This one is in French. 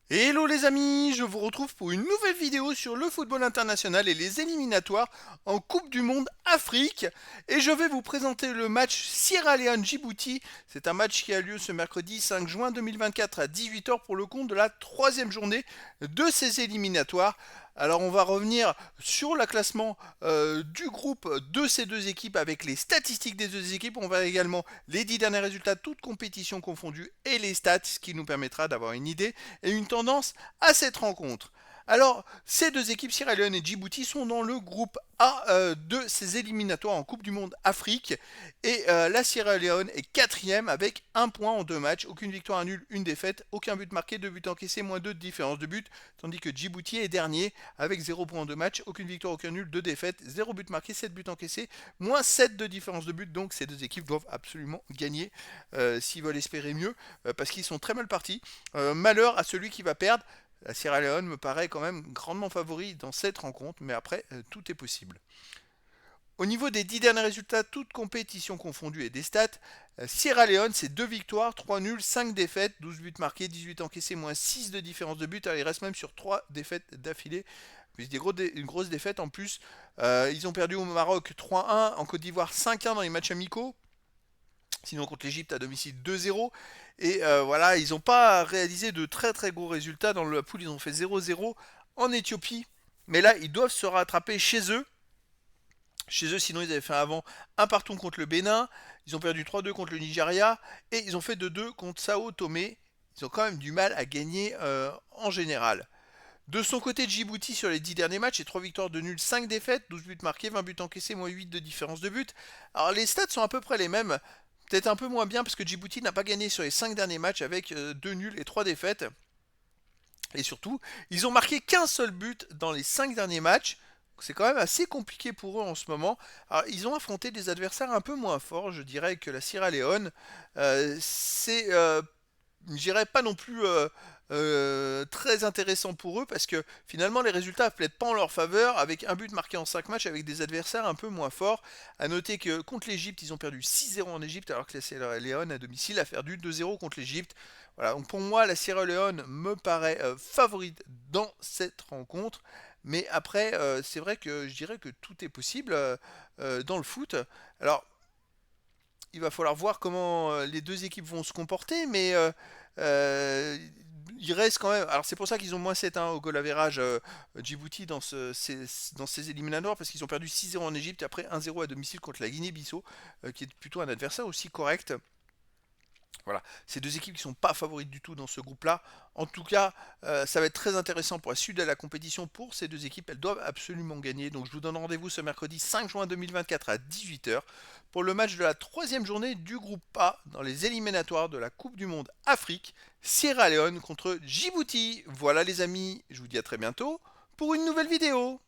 Hello les amis, je vous retrouve pour une nouvelle vidéo sur le football international et les éliminatoires en Coupe du Monde Afrique. Et je vais vous présenter le match Sierra Leone-Djibouti. C'est un match qui a lieu ce mercredi 5 juin 2024 à 18h pour le compte de la troisième journée de ces éliminatoires. Alors on va revenir sur le classement du groupe de ces deux équipes avec les statistiques des deux équipes. On va également les 10 derniers résultats, toutes compétitions confondues, et les stats, ce qui nous permettra d'avoir une idée et une tendance à cette rencontre. Alors, ces deux équipes, Sierra Leone et Djibouti, sont dans le groupe A de ces éliminatoires en Coupe du Monde Afrique. Et la Sierra Leone est quatrième avec un point en deux matchs. Aucune victoire, un nul, une défaite. Aucun but marqué, deux buts encaissés, moins deux de différence de but. Tandis que Djibouti est dernier avec 0 point en deux matchs. Aucune victoire, aucun nul, deux défaites. 0 but marqué, 7 buts encaissés, moins 7 de différence de but. Donc ces deux équipes doivent absolument gagner s'ils veulent espérer mieux. Parce qu'ils sont très mal partis. Malheur à celui qui va perdre. La Sierra Leone me paraît quand même grandement favori dans cette rencontre, mais après, tout est possible. Au niveau des 10 derniers résultats, toutes compétitions confondues et des stats, Sierra Leone, c'est 2 victoires, 3 nuls, 5 défaites, 12 buts marqués, 18 encaissés, moins 6 de différence de but. Alors, ils restent même sur 3 défaites d'affilée. Une grosse défaite en plus. Ils ont perdu au Maroc 3-1, en Côte d'Ivoire 5-1 dans les matchs amicaux. Sinon contre l'Égypte à domicile 2-0. Et voilà, ils n'ont pas réalisé de très très gros résultats. Dans la poule, ils ont fait 0-0 en Éthiopie. Mais là, ils doivent se rattraper chez eux. Chez eux, sinon ils avaient fait avant un partout contre le Bénin. Ils ont perdu 3-2 contre le Nigeria. Et ils ont fait 2-2 contre Sao Tomé. Ils ont quand même du mal à gagner en général. De son côté, Djibouti sur les 10 derniers matchs, c'est 3 victoires de nul, 5 défaites, 12 buts marqués, 20 buts encaissés, moins 8 de différence de but. Alors les stats sont à peu près les mêmes, peut-être un peu moins bien parce que Djibouti n'a pas gagné sur les 5 derniers matchs avec 2 nuls et 3 défaites. Et surtout, ils ont marqué qu'un seul but dans les 5 derniers matchs. C'est quand même assez compliqué pour eux en ce moment. Alors, ils ont affronté des adversaires un peu moins forts, je dirais, que la Sierra Leone. C'est je dirais pas non plus très intéressant pour eux parce que finalement les résultats ne plaident pas en leur faveur avec un but marqué en 5 matchs avec des adversaires un peu moins forts. À noter que contre l'Égypte, ils ont perdu 6-0 en Égypte alors que la Sierra Leone à domicile a perdu 2-0 contre l'Égypte. Voilà, donc pour moi la Sierra Leone me paraît favorite dans cette rencontre. Mais après, c'est vrai que je dirais que tout est possible dans le foot. Alors, il va falloir voir comment les deux équipes vont se comporter, mais euh, il reste quand même. Alors c'est pour ça qu'ils ont moins 7 hein, au goal average Djibouti dans ces éliminatoires, parce qu'ils ont perdu 6-0 en Égypte et après 1-0 à domicile contre la Guinée-Bissau, qui est plutôt un adversaire aussi correct. Voilà, ces deux équipes qui sont pas favorites du tout dans ce groupe-là. En tout cas, ça va être très intéressant pour la suite de la compétition pour ces deux équipes. Elles doivent absolument gagner. Donc je vous donne rendez-vous ce mercredi 5 juin 2024 à 18h pour le match de la troisième journée du groupe A dans les éliminatoires de la Coupe du Monde Afrique. Sierra Leone contre Djibouti. Voilà les amis, je vous dis à très bientôt pour une nouvelle vidéo.